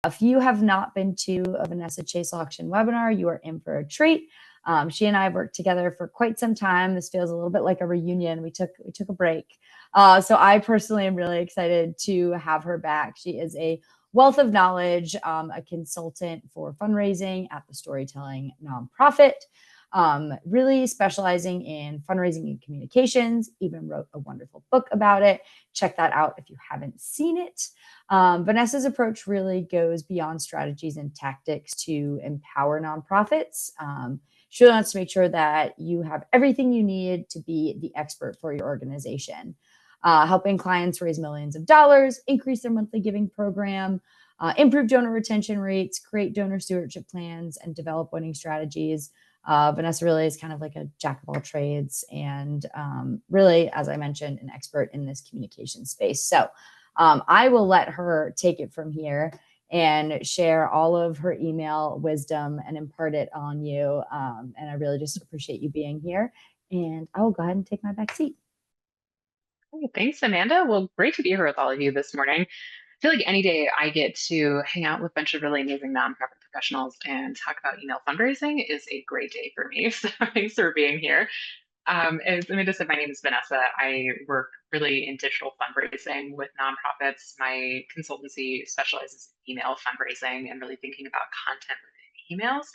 If you have not been to a Vanessa Chase auction webinar, you are in for a treat. She and I have worked together for quite some time. This feels a little bit like a reunion. We took a break. So I personally am really excited to have her back. She is a wealth of knowledge, a consultant for fundraising at the Storytelling nonprofit, really specializing in fundraising and communications, even wrote a wonderful book about it. Check that out if you haven't seen it. Vanessa's approach really goes beyond strategies and tactics to empower nonprofits. She wants to make sure that you have everything you need to be the expert for your organization, helping clients raise millions of dollars, increase their monthly giving program, improve donor retention rates, create donor stewardship plans, and develop winning strategies. Vanessa really is kind of like a jack of all trades and really, as I mentioned, an expert in this communication space. So I will let her take it from here and share all of her email wisdom and impart it on you. And I really just appreciate you being here. And I will go ahead and take my back seat. Hey, thanks, Amanda. Well, great to be here with all of you this morning. I feel like any day I get to hang out with a bunch of really amazing nonprofit professionals and talk about email fundraising is a great day for me. So thanks for being here. As Amanda said, my name is Vanessa. I work really in digital fundraising with nonprofits. My consultancy specializes in email fundraising and really thinking about content within emails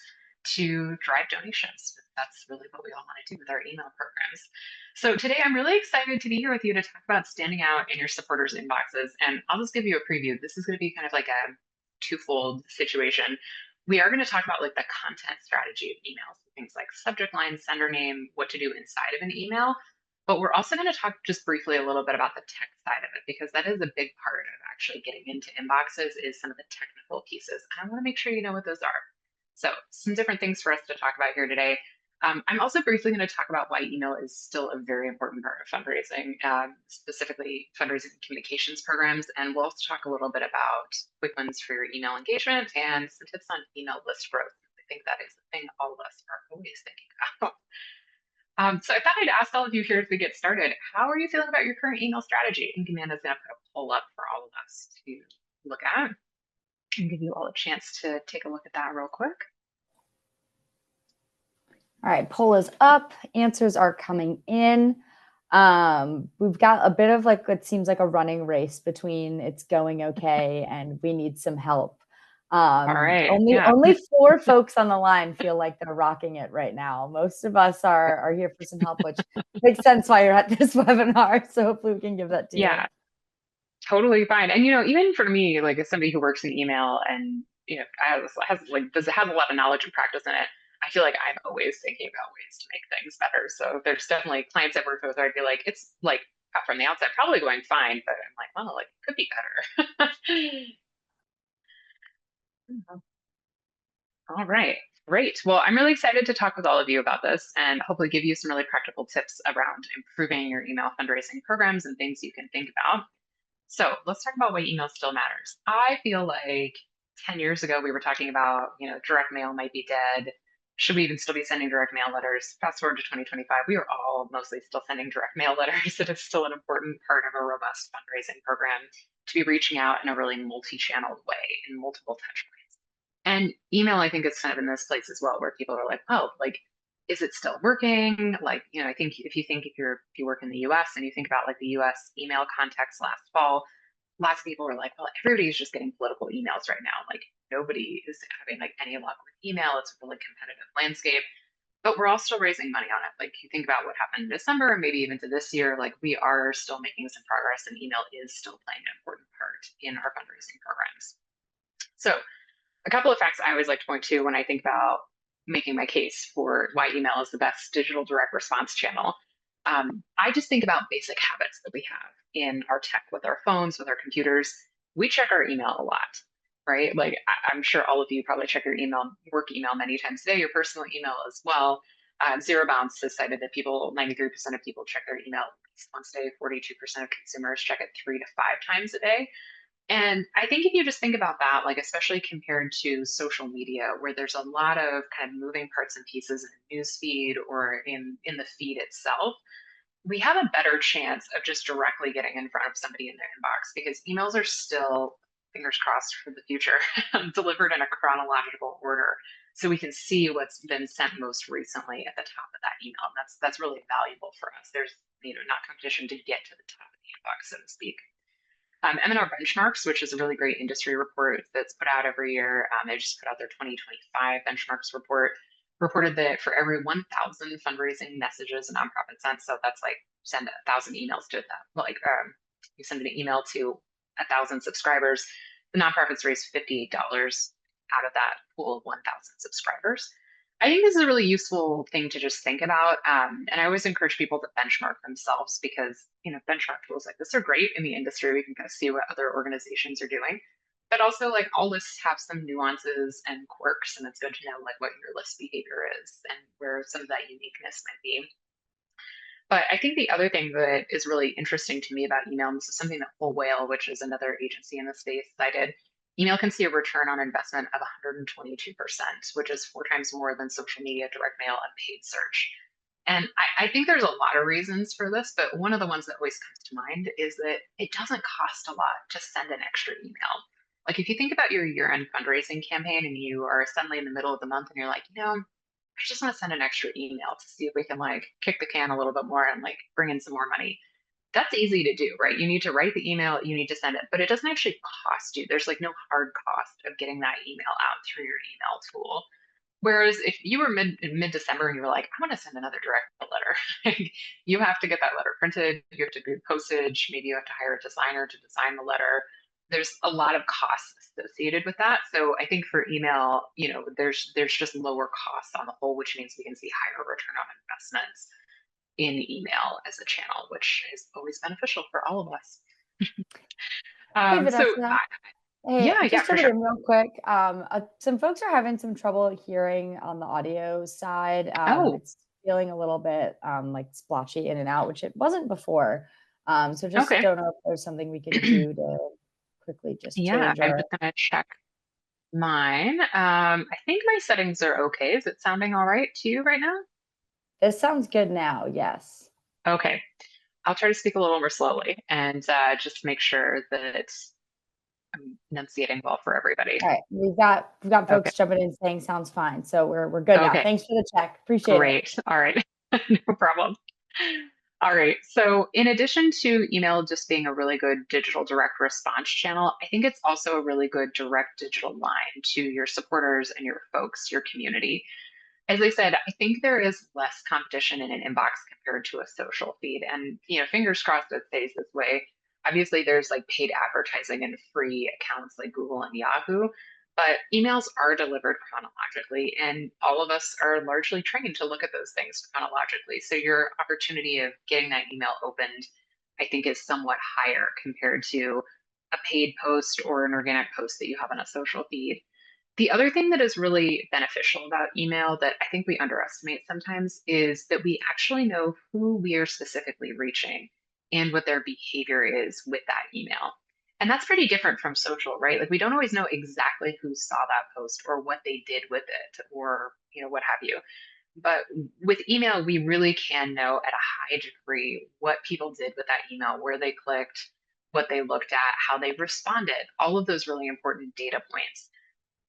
to drive donations. That's really what we all want to do with our email programs. So today I'm really excited to be here with you to talk about standing out in your supporters' inboxes. And I'll just give you a preview. This is going to be kind of like a twofold situation. We are going to talk about like the content strategy of emails, things like subject line, sender name, what to do inside of an email. But we're also going to talk just briefly a little bit about the tech side of it, because that is a big part of actually getting into inboxes is some of the technical pieces. And I want to make sure you know what those are. So some different things for us to talk about here today. I'm also briefly going to talk about why email is still a very important part of fundraising, specifically fundraising and communications programs. And we'll also talk a little bit about quick wins for your email engagement and some tips on email list growth. I think that is the thing all of us are always thinking about. So I thought I'd ask all of you here as we get started, how are you feeling about your current email strategy? I think Amanda's going to put a poll up for all of us to look at and give you all a chance to take a look at that real quick. All right, poll is up. Answers are coming in. We've got a bit of like what seems like a running race between it's going okay and we need some help. All right. Only 4 folks on the line feel like they're rocking it right now. Most of us are here for some help, which makes sense why you're at this webinar. So hopefully we can give that to you. Totally fine. And even for me, like as somebody who works in email and has a lot of knowledge and practice in it, I feel like I'm always thinking about ways to make things better. So there's definitely clients I've worked with where I'd be like, it's like from the outside probably going fine, but I'm like, well, like it could be better. All right. Great. Well, I'm really excited to talk with all of you about this and hopefully give you some really practical tips around improving your email fundraising programs and things you can think about. So let's talk about why email still matters. I feel like 10 years ago, we were talking about, direct mail might be dead. Should we even still be sending direct mail letters? Fast forward to 2025, we are all mostly still sending direct mail letters. It is still an important part of a robust fundraising program to be reaching out in a really multi-channeled way in multiple touch points. And email, I think, is kind of in this place as well, where people are like, oh, like, is it still working? Like, I think if you work in the US and you think about like the US email context last fall, lots of people were like, well, everybody's just getting political emails right now. Like nobody is having like any luck with email. It's a really competitive landscape, but we're all still raising money on it. Like you think about what happened in December and maybe even to this year, like we are still making some progress and email is still playing an important part in our fundraising programs. So a couple of facts I always like to point to when I think about making my case for why email is the best digital direct response channel. I just think about basic habits that we have in our tech with our phones, with our computers. We check our email a lot, right? Like I'm sure all of you probably check your email, work email many times a day, your personal email as well. Zero Bounce has cited that 93% of people check their email at least once a day, 42% of consumers check it 3 to 5 times a day. And I think if you just think about that, like especially compared to social media, where there's a lot of kind of moving parts and pieces in the news feed or in the feed itself, we have a better chance of just directly getting in front of somebody in their inbox because emails are still fingers crossed for the future, delivered in a chronological order so we can see what's been sent most recently at the top of that email. And that's really valuable for us. There's not competition to get to the top of the inbox, so to speak. M&R Benchmarks, which is a really great industry report that's put out every year. They just put out their 2025 benchmarks report, reported that for every 1,000 fundraising messages a nonprofit sent, so that's like send 1,000 emails to that, you send an email to 1,000 subscribers, the nonprofits raise $58 out of that pool of 1,000 subscribers. I think this is a really useful thing to just think about. And I always encourage people to benchmark themselves because, benchmark tools like this are great in the industry. We can kind of see what other organizations are doing. But also, like, all lists have some nuances and quirks, and it's good to know like what your list behavior is and where some of that uniqueness might be. But I think the other thing that is really interesting to me about email, and this is something that Whole Whale, which is another agency in the space, cited, email can see a return on investment of 122%, which is 4 times more than social media, direct mail, and paid search. And I think there's a lot of reasons for this, but one of the ones that always comes to mind is that it doesn't cost a lot to send an extra email. Like if you think about your year-end fundraising campaign and you are suddenly in the middle of the month and you're like, I just want to send an extra email to see if we can like kick the can a little bit more and like bring in some more money. That's easy to do, right? You need to write the email, you need to send it, but it doesn't actually cost you. There's like no hard cost of getting that email out through your email tool. Whereas if you were mid December and you were like, I want to send another direct mail letter, you have to get that letter printed. You have to do postage. Maybe you have to hire a designer to design the letter. There's a lot of costs associated with that. So I think for email, there's just lower costs on the whole, which means we can see higher return on investments in email as a channel, which is always beneficial for all of us. Hey, So Vanessa. Hey, yeah, just for jumping sure. in real quick. Some folks are having some trouble hearing on the audio side. Oh, It's feeling a little bit like splotchy in and out, which it wasn't before. So just okay. don't know if there's something we can do to quickly just Yeah, change I'm our. just gonna check mine. I think my settings are okay. Is it sounding all right to you right now? This sounds good now. Yes. Okay. I'll try to speak a little more slowly and just make sure that I'm enunciating well for everybody. All right. We've got Okay. folks jumping in saying sounds fine. So we're good now. Okay. Thanks for the check. Appreciate it. Great. All right. No problem. All right. So, in addition to email just being a really good digital direct response channel, I think it's also a really good direct digital line to your supporters and your folks, your community. As I said, I think there is less competition in an inbox compared to a social feed. And, fingers crossed it stays this way. Obviously, there's like paid advertising and free accounts like Google and Yahoo, but emails are delivered chronologically, and all of us are largely trained to look at those things chronologically. So your opportunity of getting that email opened, I think, is somewhat higher compared to a paid post or an organic post that you have on a social feed. The other thing that is really beneficial about email that I think we underestimate sometimes is that we actually know who we are specifically reaching and what their behavior is with that email. And that's pretty different from social, right? Like we don't always know exactly who saw that post or what they did with it or, what have you. But with email, we really can know at a high degree what people did with that email, where they clicked, what they looked at, how they responded, all of those really important data points.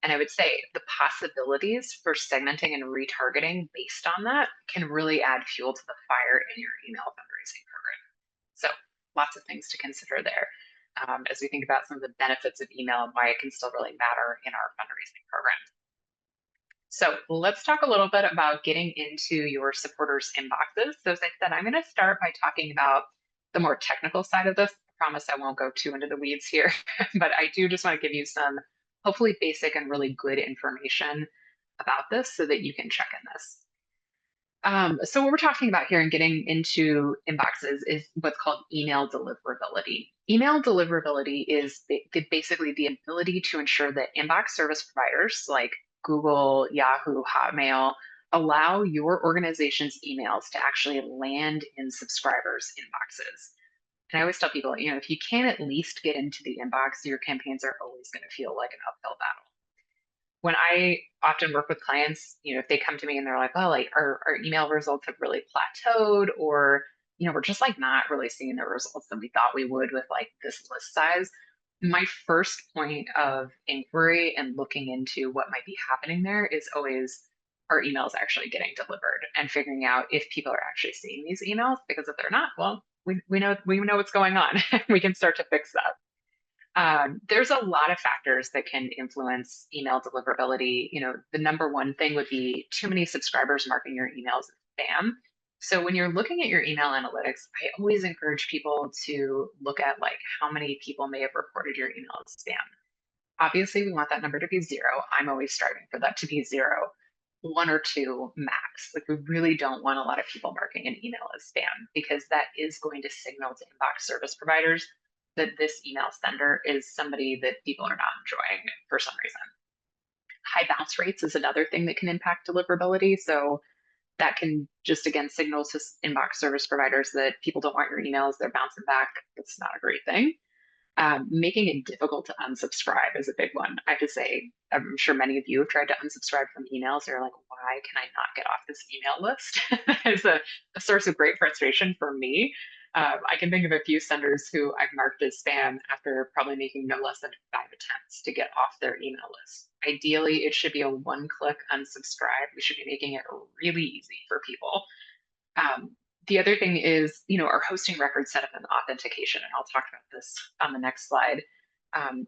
And I would say the possibilities for segmenting and retargeting based on that can really add fuel to the fire in your email fundraising program. So lots of things to consider there as we think about some of the benefits of email and why it can still really matter in our fundraising program. So let's talk a little bit about getting into your supporters' inboxes. So as I said, I'm going to start by talking about the more technical side of this. I promise I won't go too into the weeds here, but I do just want to give you some hopefully basic and really good information about this so that you can check in this. So what we're talking about here and getting into inboxes is what's called email deliverability. Email deliverability is basically the ability to ensure that inbox service providers like Google, Yahoo, Hotmail allow your organization's emails to actually land in subscribers' inboxes. And I always tell people, if you can at least get into the inbox, your campaigns are always going to feel like an uphill battle. When I often work with clients, if they come to me and they're like, oh, like our email results have really plateaued, or, we're just like not really seeing the results that we thought we would with like this list size. My first point of inquiry and looking into what might be happening there is always, are emails actually getting delivered, and figuring out if people are actually seeing these emails, because if they're not, well, we know what's going on. We can start to fix that. There's a lot of factors that can influence email deliverability. The number one thing would be too many subscribers marking your emails as spam. So when you're looking at your email analytics, I always encourage people to look at like how many people may have reported your email as spam. Obviously, we want that number to be zero. I'm always striving for that to be zero, one or two max. Like we really don't want a lot of people marking an email as spam, because that is going to signal to inbox service providers that this email sender is somebody that people are not enjoying for some reason. High bounce rates is another thing that can impact deliverability. So that can just again signal to inbox service providers that people don't want your emails, they're bouncing back. It's not a great thing. Making it difficult to unsubscribe is a big one. I have to say, I'm sure many of you have tried to unsubscribe from emails. They're like, why can I not get off this email list? It's a source of great frustration for me. I can think of a few senders who I've marked as spam after probably making no less than 5 attempts to get off their email list. Ideally, it should be a one-click unsubscribe. We should be making it really easy for people. The other thing is, our hosting record setup and authentication, and I'll talk about this on the next slide.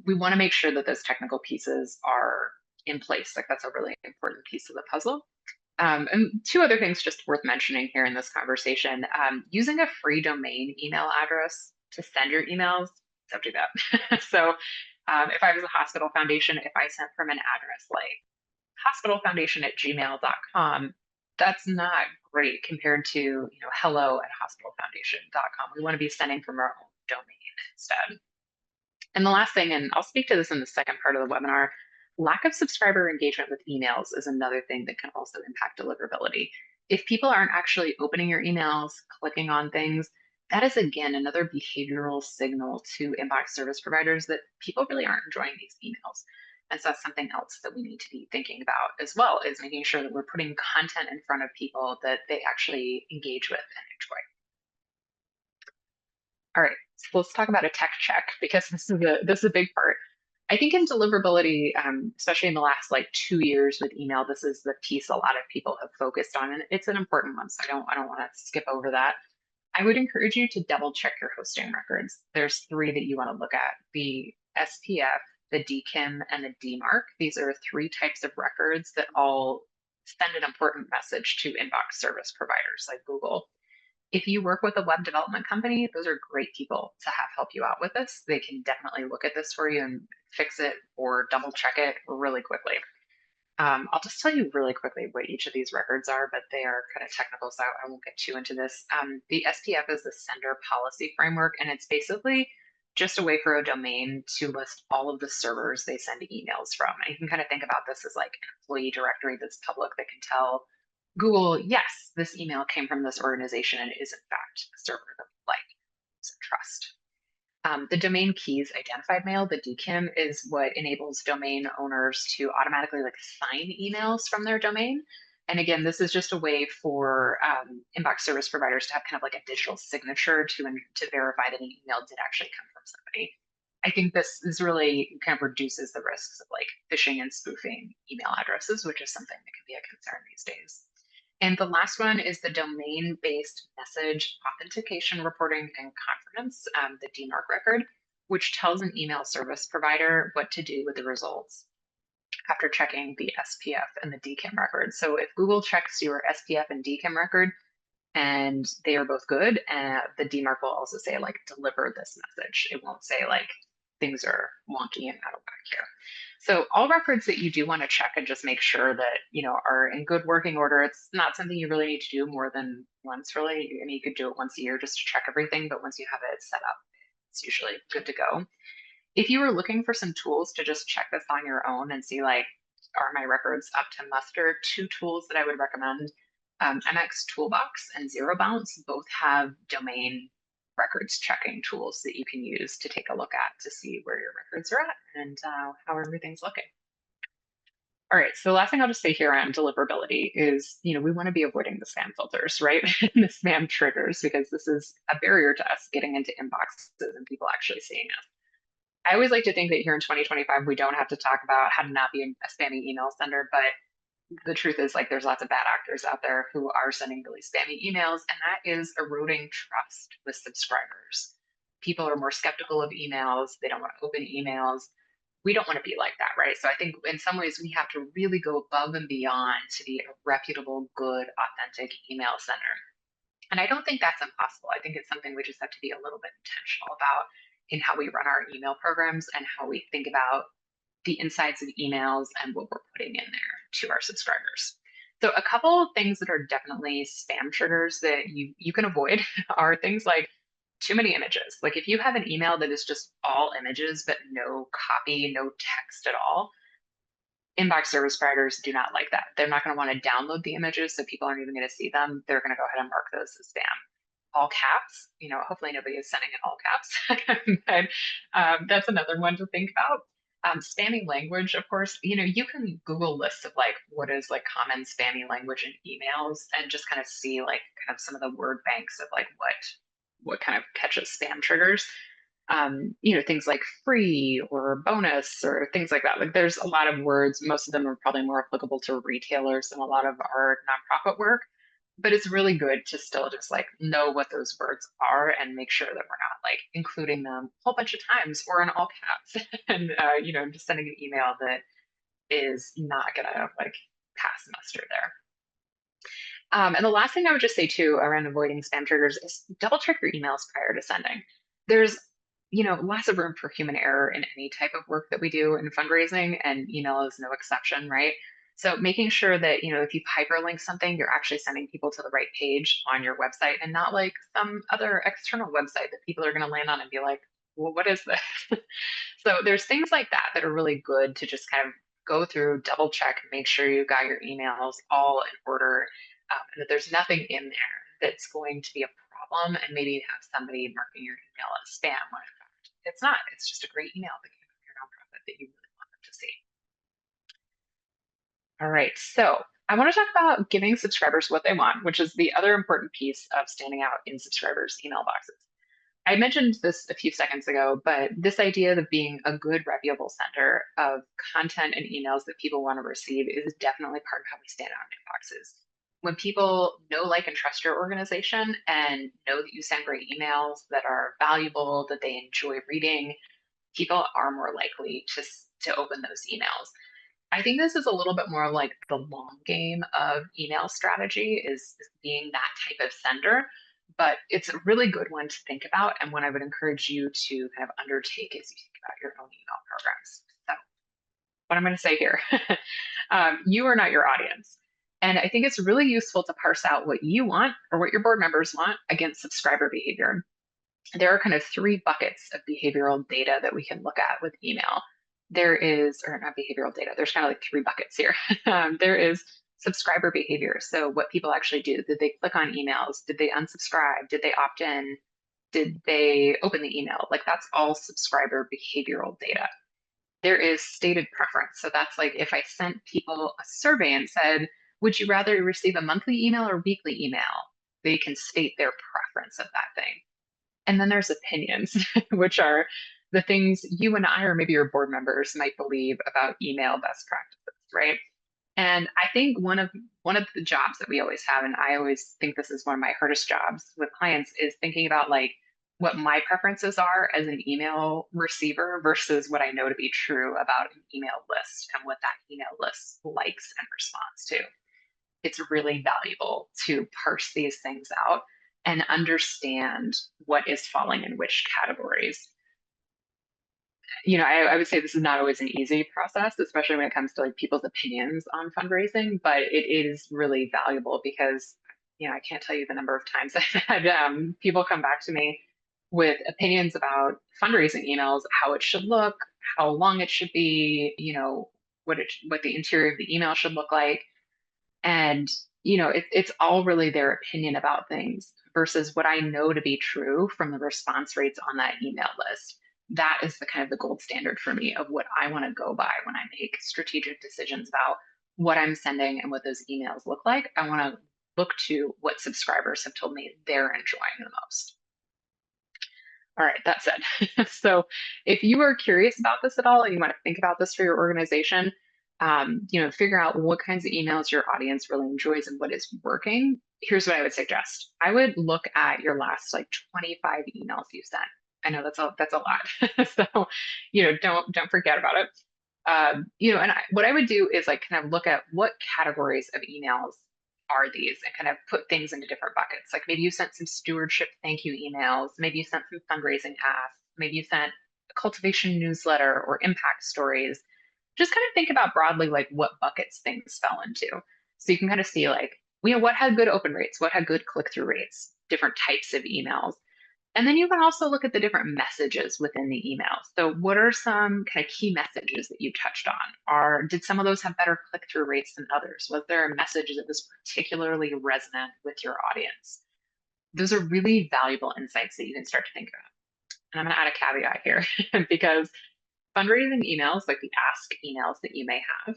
We want to make sure that those technical pieces are in place. Like that's a really important piece of the puzzle. And two other things just worth mentioning here in this conversation. Using a free domain email address to send your emails, don't do that. So if I was a hospital foundation, if I sent from an address like hospitalfoundation@gmail.com, that's not great compared to, hello@hospitalfoundation.com. We want to be sending from our own domain instead. And the last thing, and I'll speak to this in the second part of the webinar, lack of subscriber engagement with emails is another thing that can also impact deliverability. If people aren't actually opening your emails, clicking on things, that is again another behavioral signal to inbox service providers that people really aren't enjoying these emails. And so that's something else that we need to be thinking about as well, is making sure that we're putting content in front of people that they actually engage with and enjoy. All right, so let's talk about a tech check, because this is a big part. I think in deliverability, especially in the last like 2 years with email, this is the piece a lot of people have focused on, and it's an important one. So I don't want to skip over that. I would encourage you to double check your hosting records. There's three that you want to look at: the SPF, the DKIM, and the DMARC. These are three types of records that all send an important message to inbox service providers like Google. If you work with a web development company, those are great people to have help you out with this. They can definitely look at this for you and fix it or double check it really quickly. I'll just tell you really quickly what each of these records are, but they are kind of technical, so I won't get too into this. The SPF is the Sender Policy Framework, and it's basically just a way for a domain to list all of the servers they send emails from. And you can kind of think about this as like an employee directory that's public that can tell Google, yes, this email came from this organization and is in fact a server that we like, so trust. The domain keys identified mail, the DKIM, is what enables domain owners to automatically like sign emails from their domain. And again, this is just a way for inbox service providers to have kind of like a digital signature to verify that an email did actually come from somebody. I think this really kind of reduces the risks of like phishing and spoofing email addresses, which is something that can be a concern these days. And the last one is the domain-based message authentication reporting and confidence, the DMARC record, which tells an email service provider what to do with the results after checking the SPF and the DKIM record. So if Google checks your SPF and DKIM record and they are both good, the DMARC will also say like deliver this message. It won't say like things are wonky and out of whack here. So all records that you do want to check and just make sure that are in good working order. It's not something you really need to do more than once, really. I mean, you could do it once a year just to check everything, but once you have it set up, it's usually good to go. If you were looking for some tools to just check this on your own and see like, are my records up to muster? Two tools that I would recommend: MX Toolbox and Zero Bounce both have domain records checking tools that you can use to take a look at to see where your records are at and how everything's looking. All right, so the last thing I'll just say here on deliverability is, we want to be avoiding the spam filters, right? The spam triggers, because this is a barrier to us getting into inboxes and people actually seeing us. I always like to think that here in 2025, we don't have to talk about how to not be a spammy email sender, but the truth is like there's lots of bad actors out there who are sending really spammy emails, and that is eroding trust with subscribers. People are more skeptical of emails. They don't want to open emails. We don't want to be like that, right? So I think in some ways we have to really go above and beyond to be a reputable, good, authentic email sender. And I don't think that's impossible. I think it's something we just have to be a little bit intentional about in how we run our email programs and how we think about the insides of emails and what we're putting in there to our subscribers. So a couple of things that are definitely spam triggers that you can avoid are things like too many images. Like if you have an email that is just all images but no copy, no text at all, inbox service providers do not like that. They're not going to want to download the images, so people aren't even going to see them. They're going to go ahead and mark those as spam. All caps, hopefully nobody is sending in all caps, but that's another one to think about. Spammy language, of course, you can Google lists of like what is like common spammy language in emails and just kind of see like kind of some of the word banks of like what kind of catches spam triggers. Things like free or bonus or things like that. Like there's a lot of words. Most of them are probably more applicable to retailers than a lot of our nonprofit work. But it's really good to still just like know what those words are and make sure that we're not like including them a whole bunch of times or in all caps and just sending an email that is not gonna like pass muster there. And the last thing I would just say too around avoiding spam triggers is double check your emails prior to sending. There's, lots of room for human error in any type of work that we do in fundraising, and email is no exception, right? So making sure that, if you hyperlink something, you're actually sending people to the right page on your website and not like some other external website that people are going to land on and be like, well, what is this? So there's things like that that are really good to just kind of go through, double check, make sure you got your emails all in order, and that there's nothing in there that's going to be a problem, and maybe have somebody marking your email as spam when in fact it's not. It's just a great email that came from your nonprofit that you really want them to see. All right, so I want to talk about giving subscribers what they want, which is the other important piece of standing out in subscribers' email boxes. I mentioned this a few seconds ago, but this idea of being a good, reputable sender of content and emails that people want to receive is definitely part of how we stand out in inboxes. When people know, like, and trust your organization and know that you send great emails that are valuable, that they enjoy reading, people are more likely to open those emails. I think this is a little bit more like the long game of email strategy is being that type of sender, but it's a really good one to think about and one I would encourage you to kind of undertake as you think about your own email programs. So what I'm going to say here, you are not your audience. And I think it's really useful to parse out what you want or what your board members want against subscriber behavior. There are kind of three buckets of behavioral data that we can look at with email. There is, or not behavioral data, there's kind of like three buckets here. There is subscriber behavior. So what people actually do. Did they click on emails? Did they unsubscribe? Did they opt in? Did they open the email? Like that's all subscriber behavioral data. There is stated preference. So that's like if I sent people a survey and said, would you rather receive a monthly email or weekly email? They can state their preference of that thing. And then there's opinions, which are the things you and I, or maybe your board members, might believe about email best practices, right? And I think one of the jobs that we always have, and I always think this is one of my hardest jobs with clients, is thinking about like what my preferences are as an email receiver versus what I know to be true about an email list and what that email list likes and responds to. It's really valuable to parse these things out and understand what is falling in which categories. I would say this is not always an easy process, especially when it comes to like people's opinions on fundraising, but it is really valuable because, I can't tell you the number of times I've had people come back to me with opinions about fundraising emails, how it should look, how long it should be, what the interior of the email should look like. And, it's all really their opinion about things versus what I know to be true from the response rates on that email list. That is the kind of the gold standard for me of what I want to go by when I make strategic decisions about what I'm sending and what those emails look like. I want to look to what subscribers have told me they're enjoying the most. All right, that said, so if you are curious about this at all and you want to think about this for your organization, figure out what kinds of emails your audience really enjoys and what is working. Here's what I would suggest. I would look at your last like 25 emails you sent. I know that's a lot. So, don't forget about it. What I would do is like kind of look at what categories of emails are these and kind of put things into different buckets. Like maybe you sent some stewardship thank you emails, maybe you sent some fundraising asks, maybe you sent a cultivation newsletter or impact stories. Just kind of think about broadly like what buckets things fell into. So you can kind of see like, what had good open rates, what had good click-through rates, different types of emails. And then you can also look at the different messages within the email. So what are some kind of key messages that you touched on? Did some of those have better click-through rates than others? Was there a message that was particularly resonant with your audience? Those are really valuable insights that you can start to think about. And I'm going to add a caveat here because fundraising emails, like the ask emails that you may have,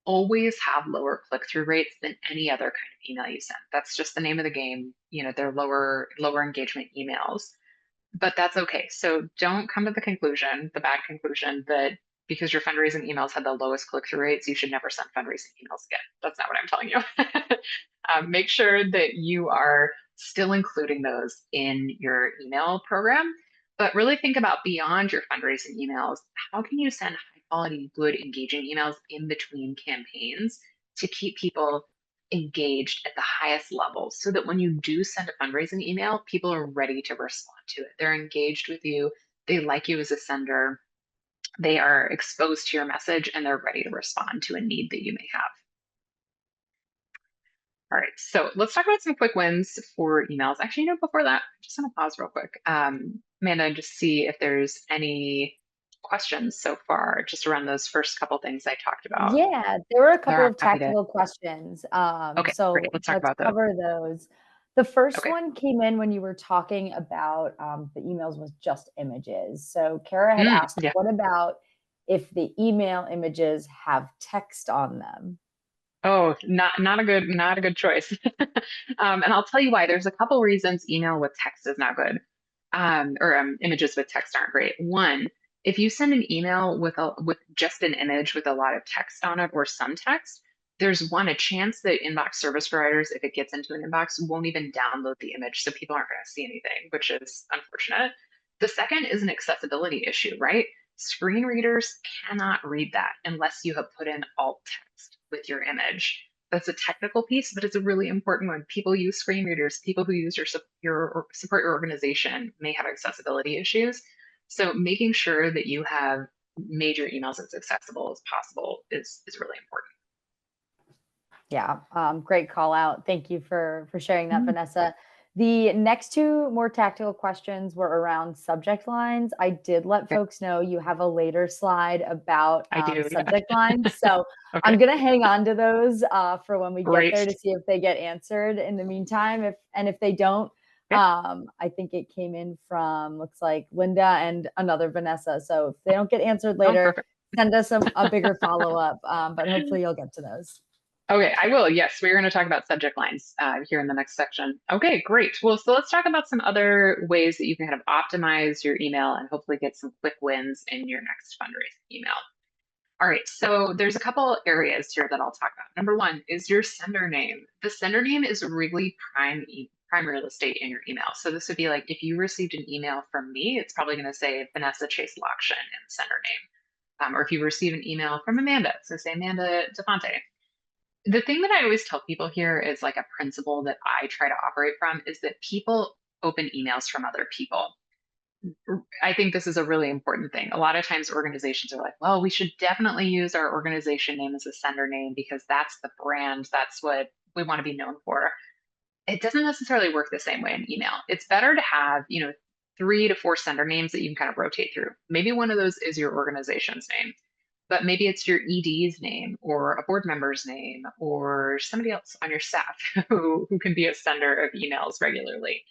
always have lower click-through rates than any other kind of email you send. That's just the name of the game. They're lower engagement emails, but that's okay. So don't come to the bad conclusion that because your fundraising emails had the lowest click-through rates, you should never send fundraising emails again. That's not what I'm telling you. Make sure that you are still including those in your email program, but really think about beyond your fundraising emails. How can you send high quality, good, engaging emails in between campaigns to keep people engaged at the highest levels so that when you do send a fundraising email, people are ready to respond to it. They're engaged with you. They like you as a sender. They are exposed to your message and they're ready to respond to a need that you may have. All right, so let's talk about some quick wins for emails. Actually, before that, I just want to pause real quick. Amanda, and just see if there's any questions so far, just around those first couple things I talked about. Yeah, there were a couple They're of happy to. tactical questions. Okay, So great. Let's talk let's about those. cover those. The first Okay. one came in when you were talking about the emails with just images. So Kara had asked, Yeah. what about if the email images have text on them? Oh, not a good choice. And I'll tell you why. There's a couple reasons email with text is not good, or images with text aren't great. One, if you send an email with just an image with a lot of text on it or some text, there's a chance that inbox service providers, if it gets into an inbox, won't even download the image, so people aren't going to see anything, which is unfortunate. The second is an accessibility issue, right? Screen readers cannot read that unless you have put in alt text with your image. That's a technical piece, but it's a really important one. People use screen readers. People who use support your organization may have accessibility issues. So making sure that you have made your emails as accessible as possible is really important. Yeah, great call out. Thank you for sharing that, Mm. Vanessa. The next two more tactical questions were around subject lines. I did let Okay. folks know you have a later slide about I do, subject yeah. lines. So I'm Okay, going to hang on to those for when we get great. there to see if they get answered in the meantime. If they don't, Okay. I think it came in from, looks like Linda and another Vanessa. So if they don't get answered Oh, later, perfect. send us a bigger follow up. But hopefully you'll get to those. Okay, I will. Yes, we're going to talk about subject lines here in the next section. Okay, great. Well, so let's talk about some other ways that you can kind of optimize your email and hopefully get some quick wins in your next fundraising email. All right, so there's a couple areas here that I'll talk about. Number one is your sender name. The sender name is really prime real estate in your email. So this would be like if you received an email from me, it's probably going to say Vanessa Chase Lockshin in the sender name. Or if you receive an email from Amanda, it's going to say Amanda DeFonte. The thing that I always tell people here is like a principle that I try to operate from is that people open emails from other people. I think this is a really important thing. A lot of times organizations are like, well, we should definitely use our organization name as a sender name because that's the brand, that's what we want to be known for. It doesn't necessarily work the same way in email. It's better to have, 3 to 4 sender names that you can kind of rotate through. Maybe one of those is your organization's name, but maybe it's your ED's name or a board member's name or somebody else on your staff who can be a sender of emails regularly.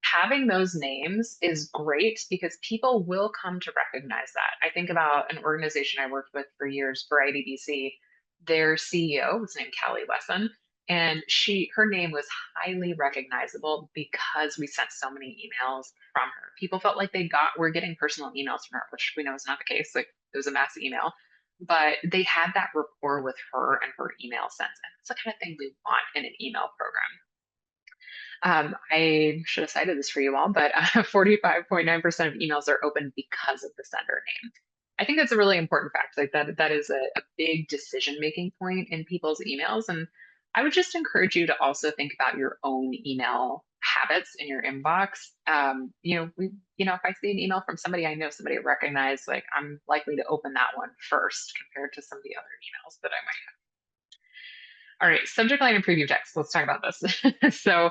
Having those names is great because people will come to recognize that. I think about an organization I worked with for years, Variety BC. Their CEO was named Callie Wesson. And her name was highly recognizable because we sent so many emails from her. People felt like were getting personal emails from her, which we know is not the case. Like it was a mass email, but they had that rapport with her and her email sense. And that's the kind of thing we want in an email program. I should have cited this for you all, but 45.9% of emails are open because of the sender name. I think that's a really important fact. Like that is a big decision-making point in people's emails. And I would just encourage you to also think about your own email habits in your inbox. If I see an email from somebody I know, somebody I recognize, like I'm likely to open that one first compared to some of the other emails that I might have. All right, subject line and preview text. Let's talk about this. So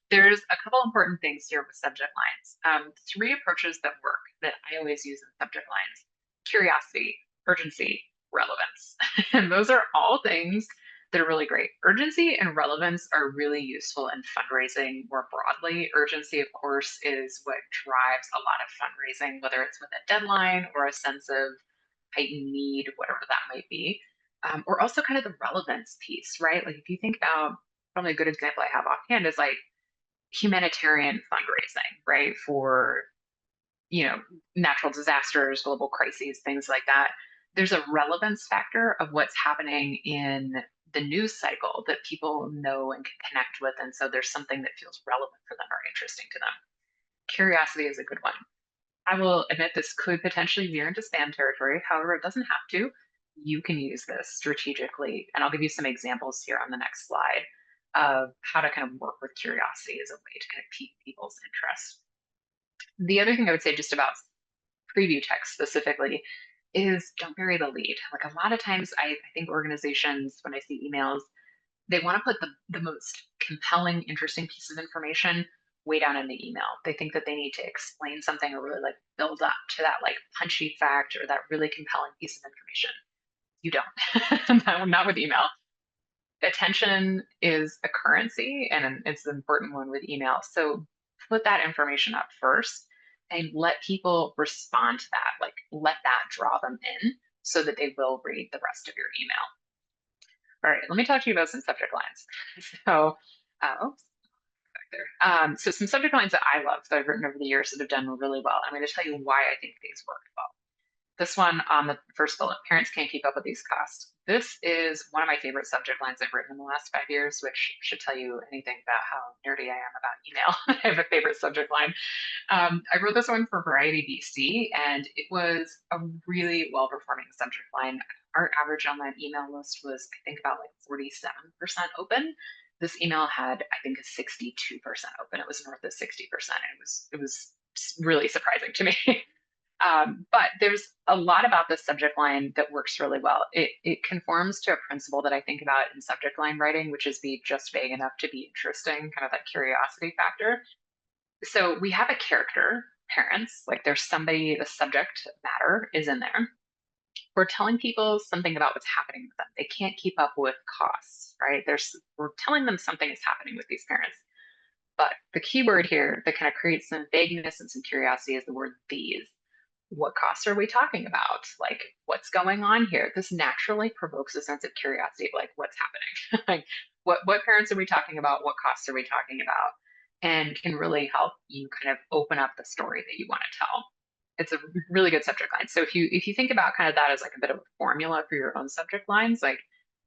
there's a couple important things here with subject lines. Three approaches that work that I always use in subject lines: curiosity, urgency, relevance. And those are all things that are really great. Urgency and relevance are really useful in fundraising more broadly. Urgency, of course, is what drives a lot of fundraising, whether it's with a deadline or a sense of heightened need, whatever that might be. Or also kind of the relevance piece, right? Like if you think about, probably a good example I have offhand is like humanitarian fundraising, right? For, natural disasters, global crises, things like that. There's a relevance factor of what's happening in the news cycle that people know and can connect with. And so there's something that feels relevant for them or interesting to them. Curiosity is a good one. I will admit this could potentially veer into spam territory. However, it doesn't have to. You can use this strategically. And I'll give you some examples here on the next slide of how to kind of work with curiosity as a way to kind of pique people's interest. The other thing I would say just about preview text specifically is don't bury the lead. Like a lot of times I think organizations, when I see emails, they want to put the most compelling, interesting piece of information way down in the email. They think that they need to explain something or really like build up to that like punchy fact or that really compelling piece of information. You don't. Not with email. Attention is a currency and it's an important one with email. So put that information up first and let people respond to that. Like let that draw them in so that they will read the rest of your email. All right, let me talk to you about some subject lines. So, oops, back there. So some subject lines that I love that I've written over the years that have done really well. I'm going to tell you why I think these worked well. This one on the first bullet, parents can't keep up with these costs. This is one of my favorite subject lines I've written in the last 5 years, which should tell you anything about how nerdy I am about email. I have a favorite subject line. I wrote this one for Variety BC, and it was a really well-performing subject line. Our average on that email list was, I think, about like 47% open. This email had, I think, a 62% open. It was north of 60%. It was really surprising to me. But there's a lot about this subject line that works really well. It conforms to a principle that I think about in subject line writing, which is be just vague enough to be interesting, kind of that curiosity factor. So we have a character, parents, like there's somebody, the subject matter is in there. We're telling people something about what's happening with them. They can't keep up with costs, right? We're telling them something is happening with these parents. But the key word here that kind of creates some vagueness and some curiosity is the word these. What costs are we talking about? Like, what's going on here? This naturally provokes a sense of curiosity, like what's happening? Like, what parents are we talking about? What costs are we talking about? And can really help you kind of open up the story that you want to tell. It's a really good subject line. So if you think about kind of that as like a bit of a formula for your own subject lines, like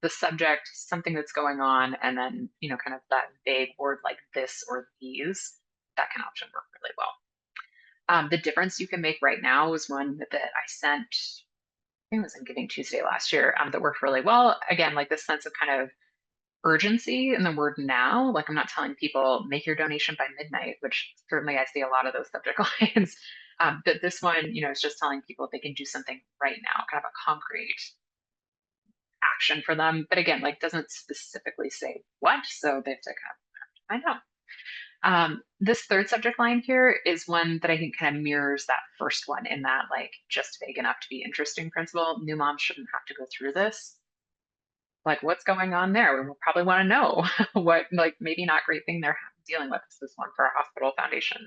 the subject, something that's going on, and then kind of that vague word like this or these, that can often work really well. The difference you can make right now was one that I sent, I think it was in Giving Tuesday last year, that worked really well. Again, like this sense of kind of urgency in the word now. Like I'm not telling people make your donation by midnight, which certainly I see a lot of those subject lines. But this one, is just telling people they can do something right now, kind of a concrete action for them. But again, like doesn't specifically say what, so they have to kind of find out. This third subject line here is one that I think kind of mirrors that first one in that like just vague enough to be interesting principle. New moms shouldn't have to go through this. Like what's going on there? We'll probably want to know what like maybe not great thing they're dealing with. This is one for our hospital foundation.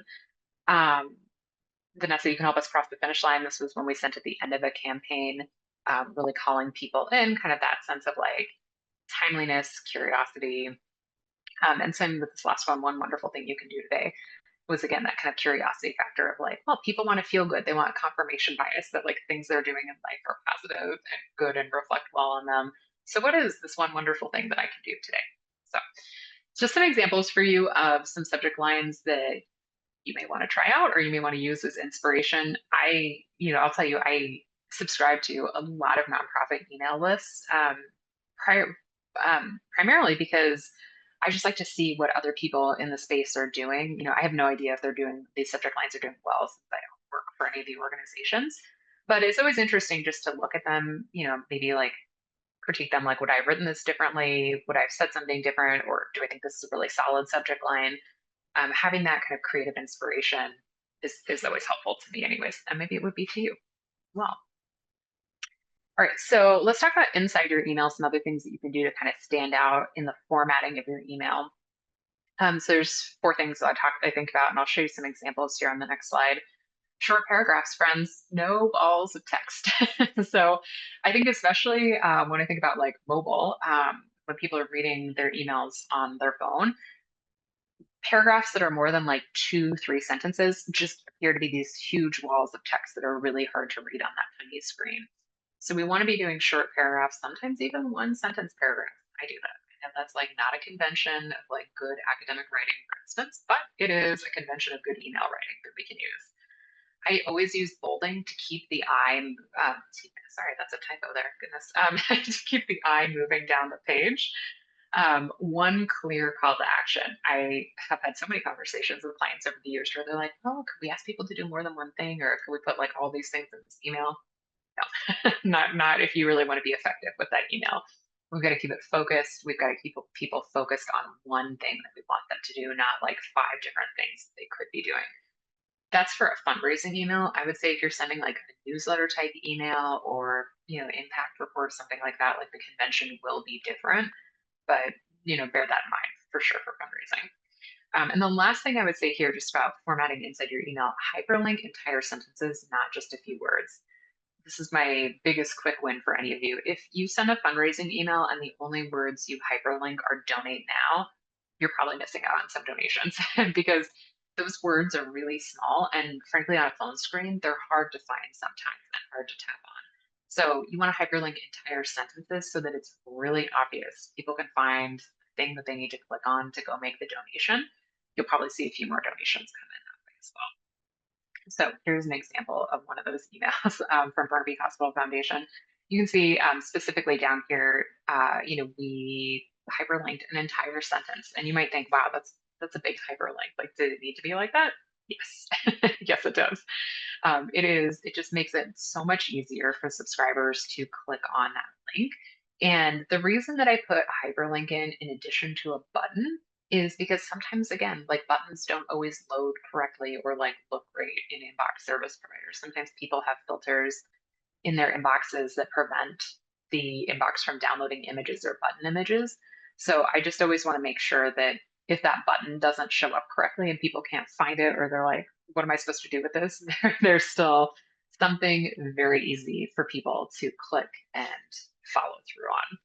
Vanessa, you can help us cross the finish line. This was when we sent at the end of a campaign, really calling people in, kind of that sense of like timeliness, curiosity, And same with this last one. One wonderful thing you can do today was again that kind of curiosity factor of like, well, people want to feel good. They want confirmation bias that like things they're doing in life are positive and good and reflect well on them. So what is this one wonderful thing that I can do today? So just some examples for you of some subject lines that you may want to try out or you may want to use as inspiration. I'll tell you, I subscribe to a lot of nonprofit email lists, prior, primarily because I just like to see what other people in the space are doing. I have no idea if they're doing these subject lines are doing well since I don't work for any of the organizations. But it's always interesting just to look at them, maybe like critique them like, would I have written this differently? Would I have said something different? Or do I think this is a really solid subject line? Having that kind of creative inspiration is always helpful to me anyways, and maybe it would be to you as well. All right, so let's talk about inside your email, some other things that you can do to kind of stand out in the formatting of your email. So there's four things that I think about, and I'll show you some examples here on the next slide. Short paragraphs, friends, no balls of text. So I think especially when I think about like mobile, when people are reading their emails on their phone, paragraphs that are more than like 2, 3 sentences just appear to be these huge walls of text that are really hard to read on that tiny screen. So we want to be doing short paragraphs, sometimes even 1 sentence paragraphs. I do that. And that's like not a convention of like good academic writing, for instance, but it is a convention of good email writing that we can use. I always use bolding to keep the eye, sorry, that's a typo there, goodness, to keep the eye moving down the page. One clear call to action. I have had so many conversations with clients over the years where they're like, oh, could we ask people to do more than one thing? Or could we put like all these things in this email? No, not if you really want to be effective with that email. We've got to keep it focused. We've got to keep people focused on one thing that we want them to do, not like 5 different things they could be doing. That's for a fundraising email. I would say if you're sending like a newsletter type email or, impact report, something like that, like the convention will be different, but, bear that in mind for sure for fundraising. And the last thing I would say here, just about formatting inside your email, hyperlink entire sentences, not just a few words. This is my biggest quick win for any of you. If you send a fundraising email and the only words you hyperlink are donate now, you're probably missing out on some donations because those words are really small. And frankly, on a phone screen, they're hard to find sometimes and hard to tap on. So you want to hyperlink entire sentences so that it's really obvious. People can find the thing that they need to click on to go make the donation. You'll probably see a few more donations come in that way as well. So here's an example of one of those emails from Burnaby Hospital Foundation. You can see specifically down here, we hyperlinked an entire sentence, and you might think, "Wow, that's a big hyperlink. Like, did it need to be like that?" Yes, yes, it does. It is. It just makes it so much easier for subscribers to click on that link. And the reason that I put hyperlink in addition to a button is because sometimes, again, like buttons don't always load correctly or like look great in inbox service providers. Sometimes people have filters in their inboxes that prevent the inbox from downloading images or button images. So I just always want to make sure that if that button doesn't show up correctly and people can't find it or they're like, what am I supposed to do with this? There's still something very easy for people to click and follow through on.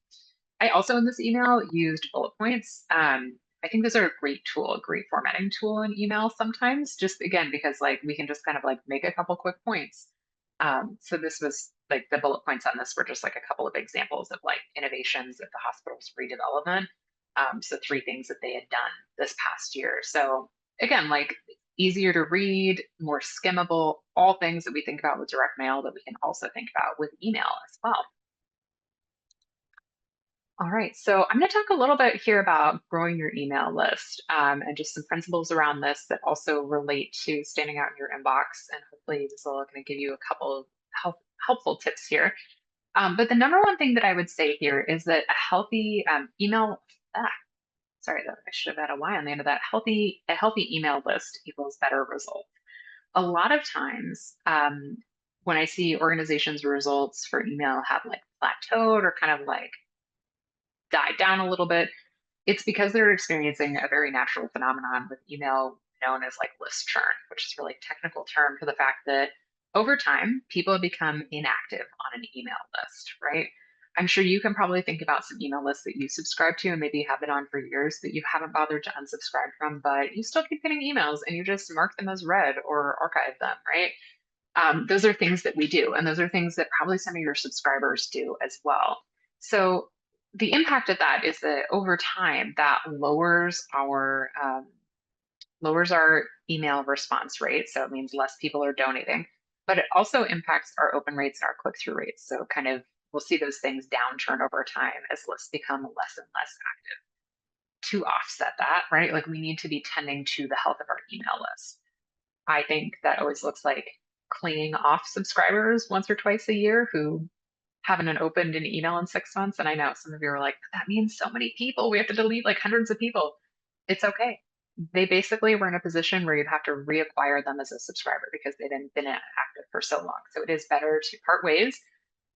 I also in this email used bullet points. I think those are a great tool, a great formatting tool in email sometimes, just again, because like we can just kind of like make a couple quick points. So this was like the bullet points on this were just like a couple of examples of like innovations at the hospital's redevelopment. So 3 things that they had done this past year. So again, like easier to read, more skimmable, all things that we think about with direct mail that we can also think about with email as well. All right, so I'm going to talk a little bit here about growing your email list and just some principles around this that also relate to standing out in your inbox. And hopefully, this will going to give you a couple of helpful tips here. But the number one thing that I would say here is that a healthy email, sorry, I should have had a Y on the end of that. A healthy email list equals better results. A lot of times, when I see organizations' results for email have like plateaued or kind of like died down a little bit, it's because they're experiencing a very natural phenomenon with email known as like list churn, which is a really technical term for the fact that over time, people become inactive on an email list, right? I'm sure you can probably think about some email lists that you subscribe to and maybe have been on for years that you haven't bothered to unsubscribe from, but you still keep getting emails and you just mark them as read or archive them, right? Those are things that we do, and those are things that probably some of your subscribers do as well. So the impact of that is that over time, that lowers our email response rate. So it means less people are donating, but it also impacts our open rates and our click-through rates. So kind of we'll see those things downturn over time as lists become less and less active. To offset that, right? Like we need to be tending to the health of our email list. I think that always looks like cleaning off subscribers once or twice a year who haven't opened an email in 6 months. And I know some of you are like, that means so many people. We have to delete like hundreds of people. It's okay. They basically were in a position where you'd have to reacquire them as a subscriber because they've been active for so long. So it is better to part ways,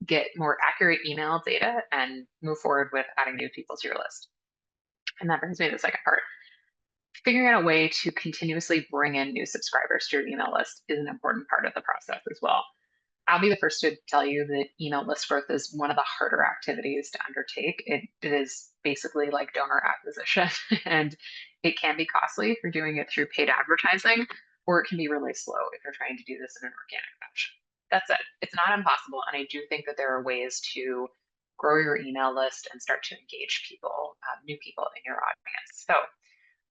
get more accurate email data, and move forward with adding new people to your list. And that brings me to the second part. Figuring out a way to continuously bring in new subscribers to your email list is an important part of the process as well. I'll be the first to tell you that email list growth is one of the harder activities to undertake. It is basically like donor acquisition, and it can be costly if you're doing it through paid advertising, or it can be really slow if you're trying to do this in an organic fashion. That said, it's not impossible, and I do think that there are ways to grow your email list and start to engage people, new people in your audience. So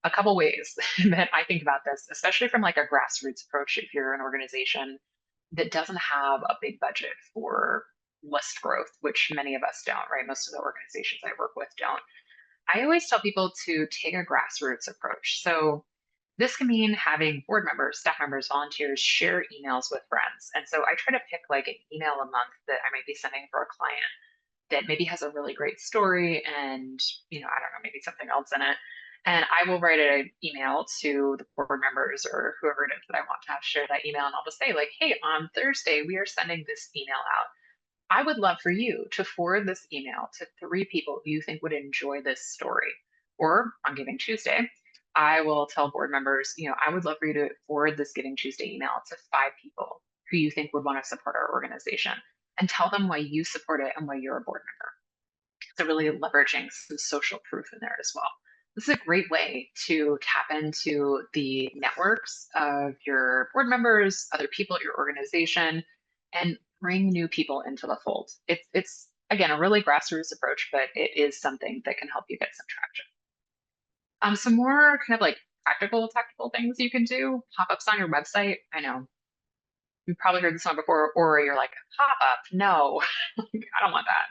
a couple ways that I think about this, especially from like a grassroots approach, if you're an organization that doesn't have a big budget for list growth, which many of us don't, right? Most of the organizations I work with don't. I always tell people to take a grassroots approach. So this can mean having board members, staff members, volunteers share emails with friends. And so I try to pick like an email a month that I might be sending for a client that maybe has a really great story and, I don't know, maybe something else in it. And I will write an email to the board members or whoever it is that I want to have share that email. And I'll just say, like, hey, on Thursday, we are sending this email out. I would love for you to forward this email to 3 people who you think would enjoy this story. Or on Giving Tuesday, I will tell board members, I would love for you to forward this Giving Tuesday email to 5 people who you think would want to support our organization and tell them why you support it and why you're a board member. So really leveraging some social proof in there as well. This is a great way to tap into the networks of your board members, other people at your organization, and bring new people into the fold. It's again a really grassroots approach, but it is something that can help you get some traction. Some more kind of like practical, tactical things you can do. Pop-ups on your website. I know you've probably heard this one before, or you're like, pop-up, no, I don't want that.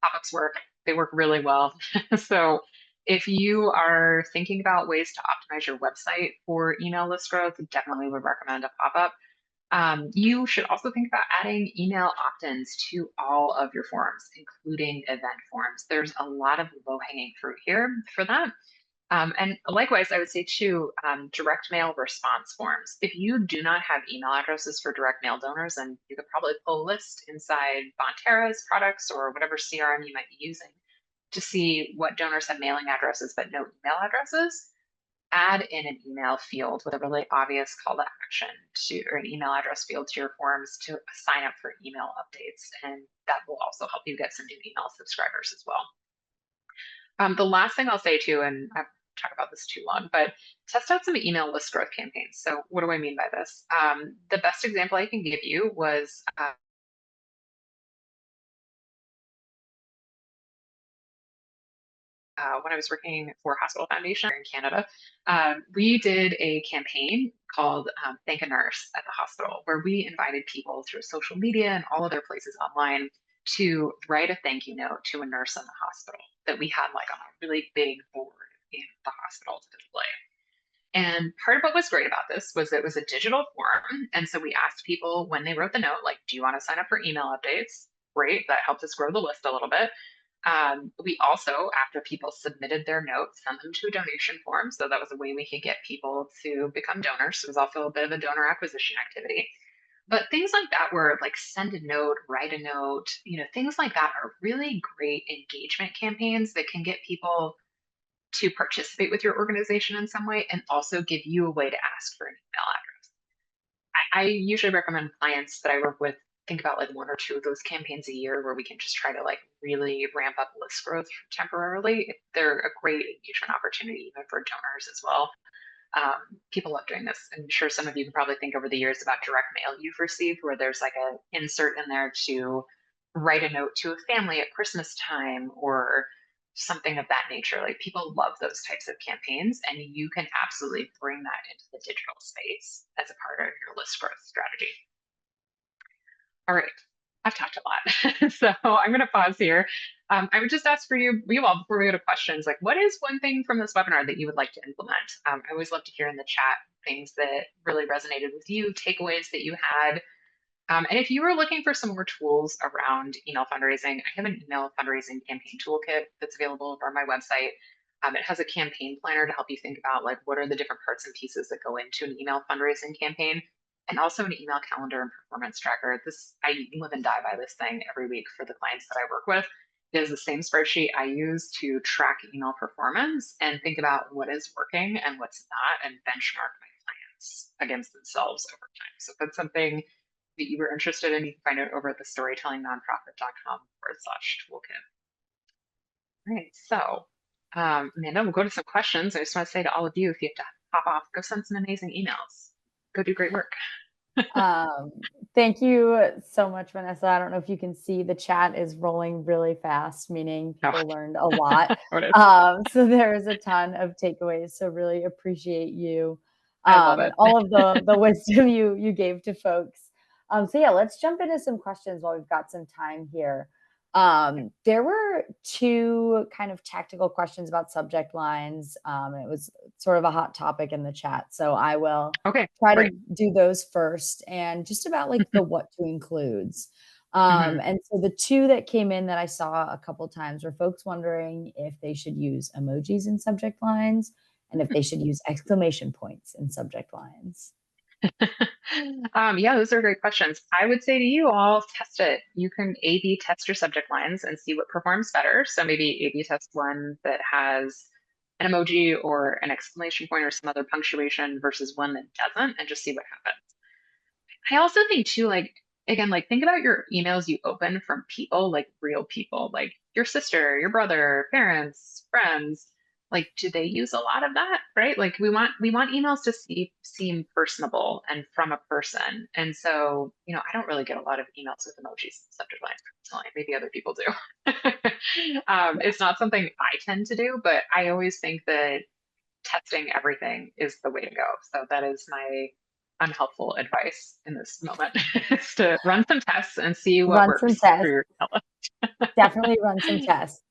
Pop-ups work. They work really well. So if you are thinking about ways to optimize your website for email list growth, definitely would recommend a pop-up. You should also think about adding email opt-ins to all of your forms, including event forms. There's a lot of low-hanging fruit here for that. And likewise, I would say too, direct mail response forms. If you do not have email addresses for direct mail donors, then you could probably pull a list inside Bonterra's products or whatever CRM you might be using to see what donors have mailing addresses but no email addresses. Add in an email field with a really obvious call to action or an email address field to your forms to sign up for email updates. And that will also help you get some new email subscribers as well. The last thing I'll say too, and I've talked about this too long, but test out some email list growth campaigns. So what do I mean by this? The best example I can give you was when I was working for Hospital Foundation in Canada. We did a campaign called Thank a Nurse at the hospital, where we invited people through social media and all other places online to write a thank you note to a nurse in the hospital that we had like on a really big board in the hospital to display. And part of what was great about this was it was a digital form. And so we asked people when they wrote the note, like, do you want to sign up for email updates? Great. That helped us grow the list a little bit. We also, after people submitted their notes, sent them to a donation form. So that was a way we could get people to become donors. So it was also a bit of a donor acquisition activity. But things like that, where like send a note, write a note, things like that are really great engagement campaigns that can get people to participate with your organization in some way and also give you a way to ask for an email address. I usually recommend clients that I work with think about like one or two of those campaigns a year where we can just try to like really ramp up list growth temporarily. They're a great engagement opportunity even for donors as well. People love doing this. I'm sure some of you can probably think over the years about direct mail you've received where there's like an insert in there to write a note to a family at Christmas time or something of that nature. Like people love those types of campaigns, and you can absolutely bring that into the digital space as a part of your list growth strategy. All right, I've talked a lot, so I'm going to pause here. I would just ask for you all before we go to questions, like what is one thing from this webinar that you would like to implement? I always love to hear in the chat things that really resonated with you, takeaways that you had. And if you were looking for some more tools around email fundraising, I have an email fundraising campaign toolkit that's available over on my website. It has a campaign planner to help you think about like what are the different parts and pieces that go into an email fundraising campaign, and also an email calendar and performance tracker. This I live and die by this thing every week for the clients that I work with. It is the same spreadsheet I use to track email performance and think about what is working and what's not, and benchmark my clients against themselves over time. So if that's something that you were interested in, you can find it over at the storytellingnonprofit.com/toolkit. All right, so Amanda, we'll go to some questions. I just want to say to all of you, if you have to hop off, go send some amazing emails. Go do great work. Thank you so much, Vanessa. I don't know if you can see the chat is rolling really fast, meaning people learned a lot. So there's a ton of takeaways. So really appreciate you and all of the wisdom you gave to folks. So yeah, let's jump into some questions while we've got some time here. There were two kind of tactical questions about subject lines. It was sort of a hot topic in the chat. So I will try to do those first, and just about like the what to includes. And so the two that came in that I saw a couple times were folks wondering if they should use emojis in subject lines and if they should use exclamation points in subject lines. Yeah, those are great questions. I would say to you all, test it. You can A/B test your subject lines and see what performs better. So maybe A/B test one that has an emoji or an exclamation point or some other punctuation versus one that doesn't, and just see what happens. I also think too, like, again, like think about your emails you open from people, like real people, like your sister, your brother, parents, friends. Like, do they use a lot of that? Right? Like we want emails to seem personable and from a person. And so, I don't really get a lot of emails with emojis subject lines personally. Maybe other people do. It's not something I tend to do, but I always think that testing everything is the way to go. So that is my unhelpful advice in this moment is to run some tests and see what works for your email. Definitely run some tests.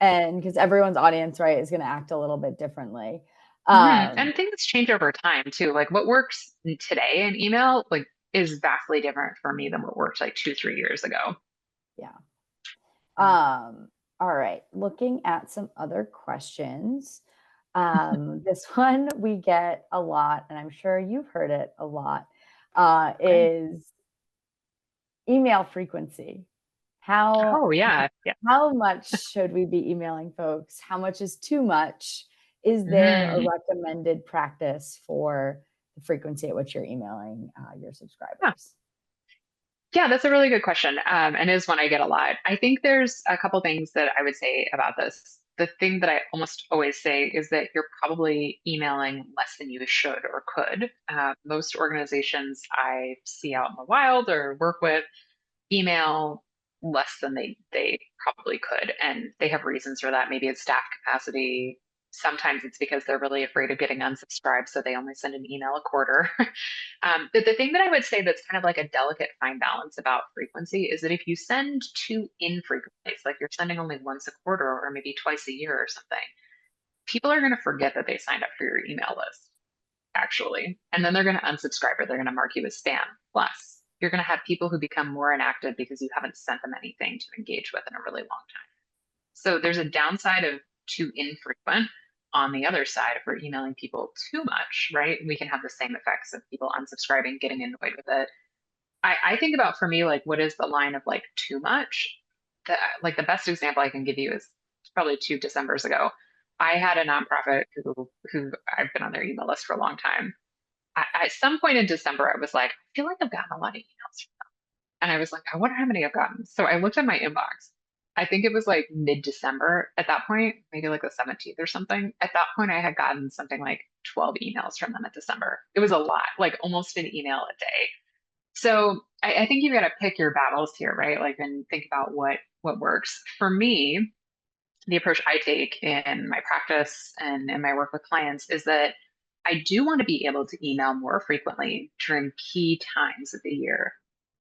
And because everyone's audience, right, is going to act a little bit differently. And things change over time too. Like what works today in email, like is vastly different for me than what worked like 2-3 years ago. Yeah. All right. Looking at some other questions. This one we get a lot, and I'm sure you've heard it a lot, is email frequency. How much should we be emailing folks? How much is too much? Is there a recommended practice for the frequency at which you're emailing your subscribers? Yeah, that's a really good question. And is one I get a lot. I think there's a couple things that I would say about this. The thing that I almost always say is that you're probably emailing less than you should or could. Most organizations I see out in the wild or work with email less than they probably could, and they have reasons for that. Maybe it's staff capacity. Sometimes it's because they're really afraid of getting unsubscribed, so they only send an email a quarter. But the thing that I would say that's kind of like a delicate fine balance about frequency is that if you send too infrequently, like you're sending only once a quarter or maybe twice a year or something, people are going to forget that they signed up for your email list, actually. And then they're going to unsubscribe or they're going to mark you as spam. Plus, you're going to have people who become more inactive because you haven't sent them anything to engage with in a really long time. So there's a downside of too infrequent. On the other side, if we're emailing people too much, right, we can have the same effects of people unsubscribing, getting annoyed with it. I think about, for me, like what is the line of like too much? Like the best example I can give you is probably 2 Decembers ago. I had a nonprofit who I've been on their email list for a long time. At some point in December, I was like, I feel like I've gotten a lot of emails from them. And I was like, I wonder how many I've gotten. So I looked at my inbox. I think it was like mid-December at that point, maybe like the 17th or something. At that point, I had gotten something like 12 emails from them at December. It was a lot, like almost an email a day. So I think you've got to pick your battles here, right? Like, and think about what works. For me, the approach I take in my practice and in my work with clients is that I do want to be able to email more frequently during key times of the year,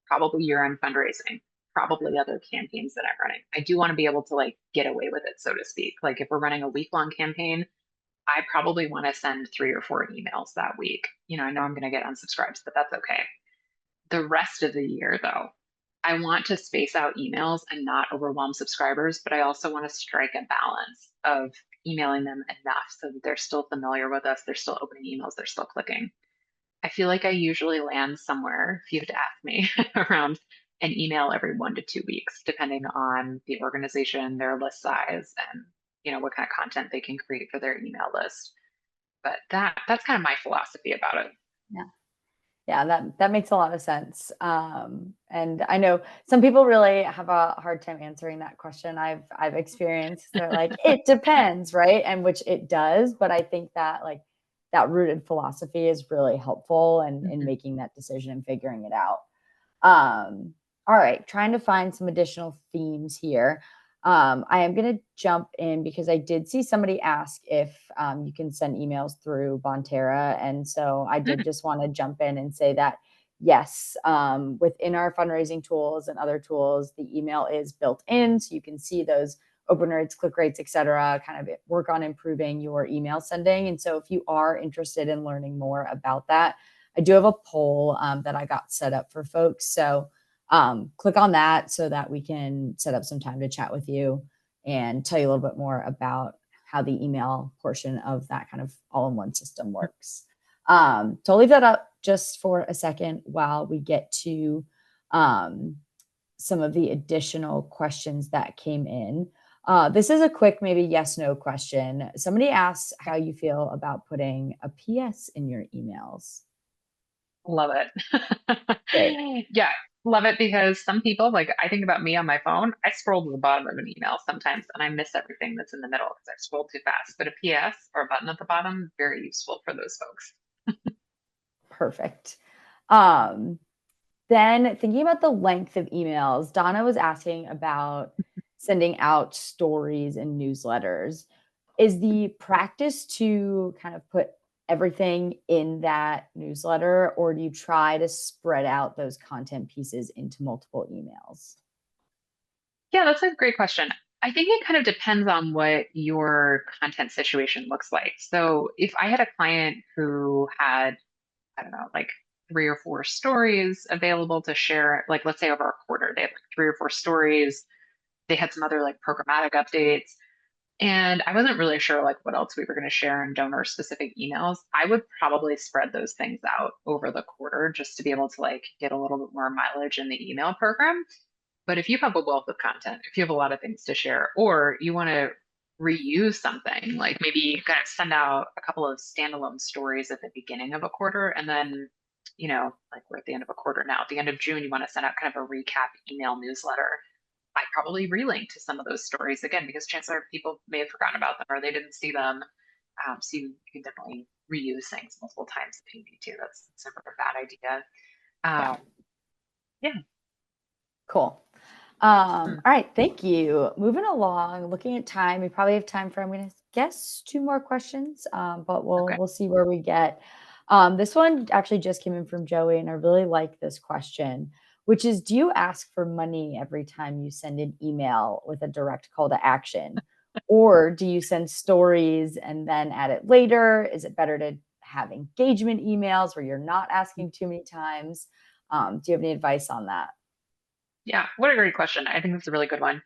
probably year-end fundraising, probably other campaigns that I'm running. I do want to be able to like get away with it, so to speak. Like if we're running a week-long campaign, I probably want to send 3 or 4 emails that week. I know I'm going to get unsubscribes, but that's okay. The rest of the year, though, I want to space out emails and not overwhelm subscribers, but I also want to strike a balance of emailing them enough so that they're still familiar with us, they're still opening emails, they're still clicking. I feel like I usually land somewhere, if you had to ask me, around an email every 1 to 2 weeks, depending on the organization, their list size, and what kind of content they can create for their email list. But that's kind of my philosophy about it. Yeah. Yeah, that makes a lot of sense. And I know some people really have a hard time answering that question. I've experienced. They're like, it depends, right? And which it does, but I think that like that rooted philosophy is really helpful in Mhm. making that decision and figuring it out. All right, trying to find some additional themes here. I am going to jump in because I did see somebody ask if you can send emails through Bonterra. And so I did Mm. just want to jump in and say that, yes, within our fundraising tools and other tools, the email is built in. So you can see those open rates, click rates, et cetera, kind of work on improving your email sending. And so if you are interested in learning more about that, I do have a poll that I got set up for folks. So click on that so that we can set up some time to chat with you and tell you a little bit more about how the email portion of that kind of all-in-one system works. So I'll leave that up just for a second while we get to some of the additional questions that came in. This is a quick, maybe yes, no question. Somebody asked how you feel about putting a PS in your emails. Love Great. it. Yeah, love it because some people, like I think about me on my phone, I scroll to the bottom of an email sometimes and I miss everything that's in the middle because I scroll too fast. But a PS or a button at the bottom, very useful for those folks. Perfect. Um, Then thinking about the length of emails, Donna was asking about sending out stories and newsletters. Is the practice to kind of put everything in that newsletter, or do you try to spread out those content pieces into multiple emails? Yeah, that's a great question. I think it kind of depends on what your content situation looks like. So if I had a client who had, I don't know, like 3 or 4 stories available to share, like let's say over a quarter, they had like 3 or 4 stories. They had some other like programmatic updates. And I wasn't really sure like what else we were going to share in donor specific emails. I would probably spread those things out over the quarter just to be able to like get a little bit more mileage in the email program. But if you have a wealth of content, if you have a lot of things to share, or you want to reuse something, like maybe you kind of send out a couple of standalone stories at the beginning of a quarter, and then, like we're at the end of a quarter now, at the end of June, you want to send out kind of a recap email newsletter. I probably relink to some of those stories again, because chances are people may have forgotten about them or they didn't see them. So you can definitely reuse things multiple times if you need to. That's never a bad idea. Yeah, Yeah. cool. Hmm. All right, thank you. Moving along, looking at time, we probably have time for I'm going to guess 2 more questions, but we'll Okay. we'll see where we get. This one actually just came in from Joey, and I really like this question, which is, do you ask for money every time you send an email with a direct call to action, or do you send stories and then add it later? Is it better to have engagement emails where you're not asking too many times? Do you have any advice on that? Yeah, what a great question. I think that's a really good one.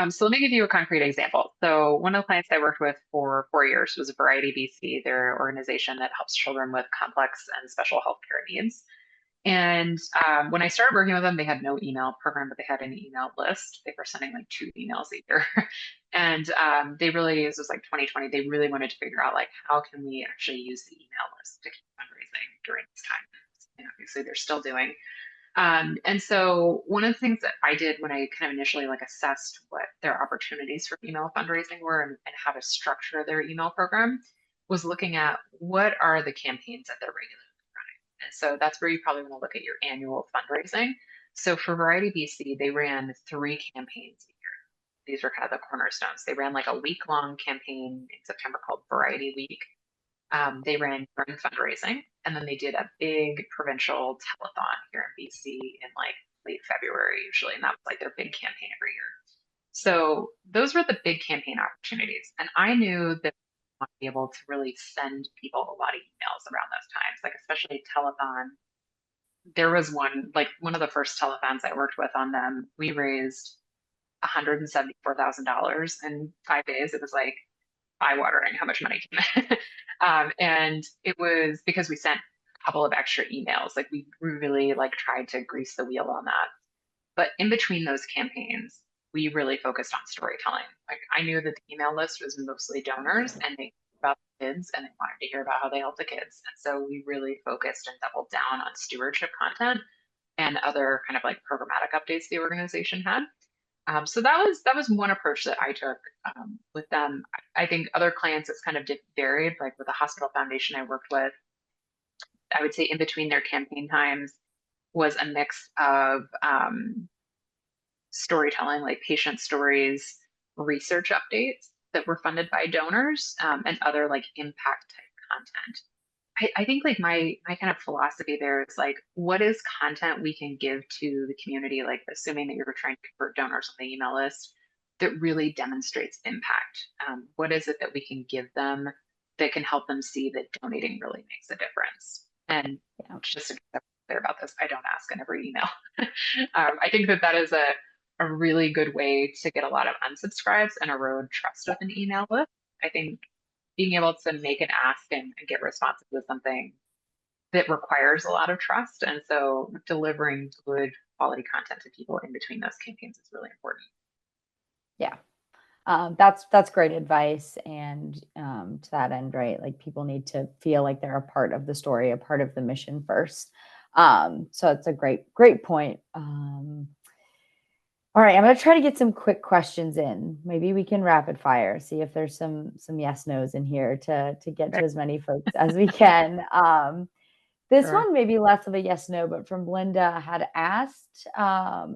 So let me give you a concrete example. So one of the clients I worked with for 4 years was Variety BC, their organization that helps children with complex and special healthcare needs. And when I started working with them, they had no email program, but they had an email list. They were sending like 2 emails a year. And they really, this was like 2020, they really wanted to figure out like, how can we actually use the email list to keep fundraising during this time? And obviously they're still doing. And so one of the things that I did when I kind of initially like assessed what their opportunities for email fundraising were and how to structure their email program was looking at what are the campaigns that they're regularly running. And so that's where you probably want to look at your annual fundraising. So for Variety BC, they ran 3 campaigns a year. These were kind of the cornerstones. They ran like a week-long campaign in September called Variety Week. They ran during fundraising, and then they did a big provincial telethon here in BC in like late February usually, and that was like their big campaign every year. So those were the big campaign opportunities, and I knew that I want to be able to really send people a lot of emails around those times, like especially telethon. There was one of the first telethons I worked with on them. We raised $174,000 in 5 days. It was like eye-watering how much money came in. And it was because we sent a couple of extra emails. Like we really like tried to grease the wheel on that. But in between those campaigns, we really focused on storytelling. Like I knew that the email list was mostly donors and they about the kids and they wanted to hear about how they help the kids. And so we really focused and doubled down on stewardship content and other kind of like programmatic updates the organization had. So that was one approach that I took with them. I think other clients it's kind of varied. Like with the hospital foundation I worked with, I would say in between their campaign times was a mix of storytelling, like patient stories, research updates that were funded by donors, and other like impact type content. I think like my kind of philosophy there is like, what is content we can give to the community, like assuming that you're trying to convert donors on the email list that really demonstrates impact. What is it that we can give them that can help them see that donating really makes a difference? And Yeah. just to be clear about this, I don't ask in every email. I think that that is a really good way to get a lot of unsubscribes and erode trust with an email list. I think being able to make an ask and get responses is something that requires a lot of trust. And so delivering good quality content to people in between those campaigns is really important. Yeah. That's great advice. And to that end, right? Like people need to feel like they're a part of the story, a part of the mission first. So it's a great point. All right, I'm going to try to get some quick questions in. Maybe we can rapid fire, see if there's some yes nos in here to get to as many folks as we can. This Sure. one may be less of a yes no, but from Linda had asked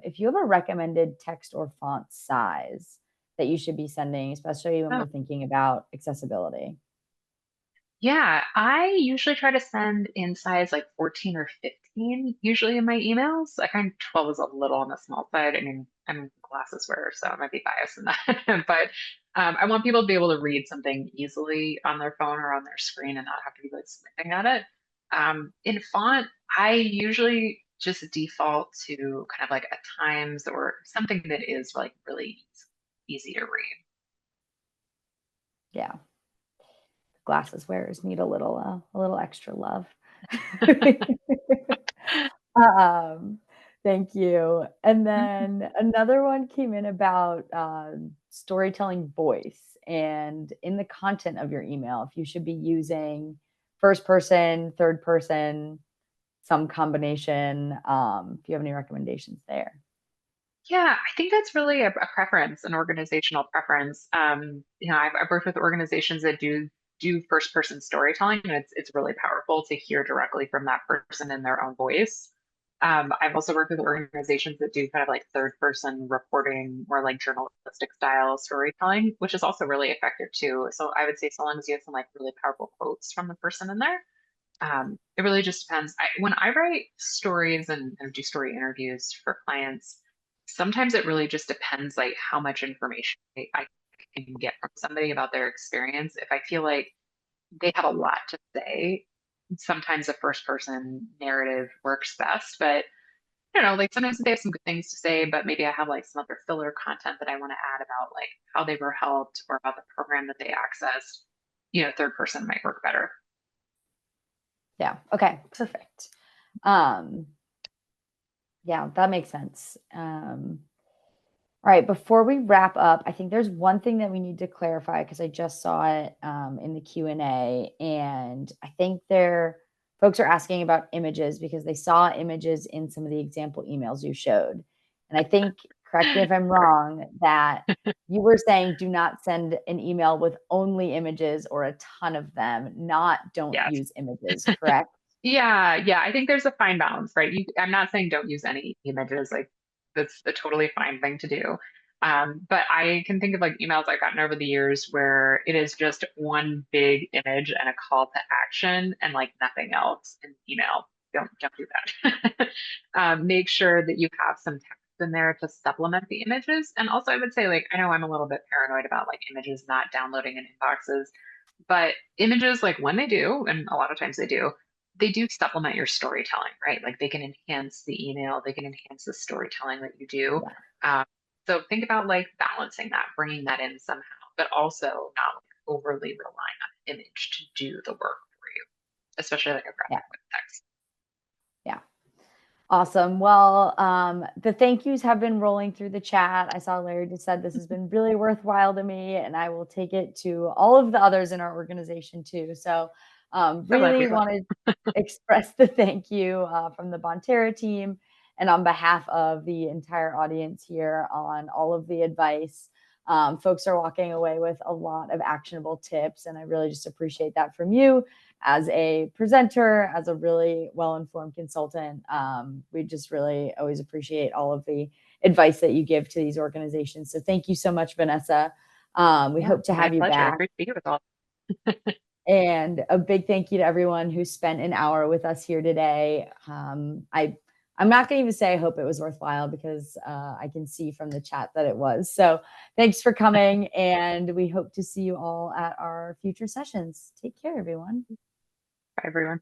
if you have a recommended text or font size that you should be sending, especially when Oh, we're thinking about accessibility. yeah, I usually try to send in size like 14 or 15, usually in my emails. I find 12 is a little on the small side. I mean, I'm a glasses wearer, so I might be biased in that. But I want people to be able to read something easily on their phone or on their screen and not have to be like squinting at it. In font, I usually just default to kind of like a Times or something that is like really easy to read. Yeah, glasses wearers need a little extra love. Um, Thank you. And then another one came in about storytelling voice and in the content of your email, if you should be using first person, third person, some combination. If you have any recommendations there. Yeah, I think that's really a preference, an organizational preference. I've worked with organizations that do first person storytelling, and it's really powerful to hear directly from that person in their own voice. I've also worked with organizations that do kind of like third person reporting, more like journalistic style storytelling, which is also really effective too. So I would say so long as you have some like really powerful quotes from the person in there, it really just depends. When I write stories and do story interviews for clients, sometimes it really just depends like how much information I can get from somebody about their experience. If I feel like they have a lot to say, sometimes a first person narrative works best. But like sometimes they have some good things to say, but maybe I have like some other filler content that I want to add about like how they were helped or about the program that they accessed. Third person might work better. Yeah. Okay. Perfect. Um, yeah, that makes sense. All right, before we wrap up, I think there's one thing that we need to clarify because I just saw it in the Q&A, and I think folks are asking about images because they saw images in some of the example emails you showed. And I think, correct me if I'm wrong, that you were saying do not send an email with only images or a ton of them, not don't Yes. use images, correct? Yeah. I think there's a fine balance, right? I'm not saying don't use any images. Like that's a totally fine thing to do. But I can think of like emails I've gotten over the years where it is just one big image and a call to action and like nothing else in email. Don't do that. Make sure that you have some text in there to supplement the images. And also I would say like I know I'm a little bit paranoid about like images not downloading in inboxes, but images like when they do, and a lot of times they do supplement your storytelling, right? Like they can enhance the email, they can enhance the storytelling that you do. Yeah. Um, so think about like balancing that, bringing that in somehow, but also not like, overly relying on image to do the work for you, especially like a Yeah. graphic with text. Yeah. Awesome. Well, the thank yous have been rolling through the chat. I saw Larry just said this has been really worthwhile to me, and I will take it to all of the others in our organization too. So, So glad really we could. wanted to express the thank you from the Bonterra team and on behalf of the entire audience here on all of the advice. Folks are walking away with a lot of actionable tips, and I really just appreciate that from you as a presenter, as a really well-informed consultant. We just really always appreciate all of the advice that you give to these organizations. So thank you so much, Vanessa. We Yeah, hope to my have you pleasure. back. Great to be here with all. And a big thank you to everyone who spent an hour with us here today. I'm not going to even say I hope it was worthwhile because I can see from the chat that it was. So thanks for coming, and we hope to see you all at our future sessions. Take care, everyone. Bye, everyone.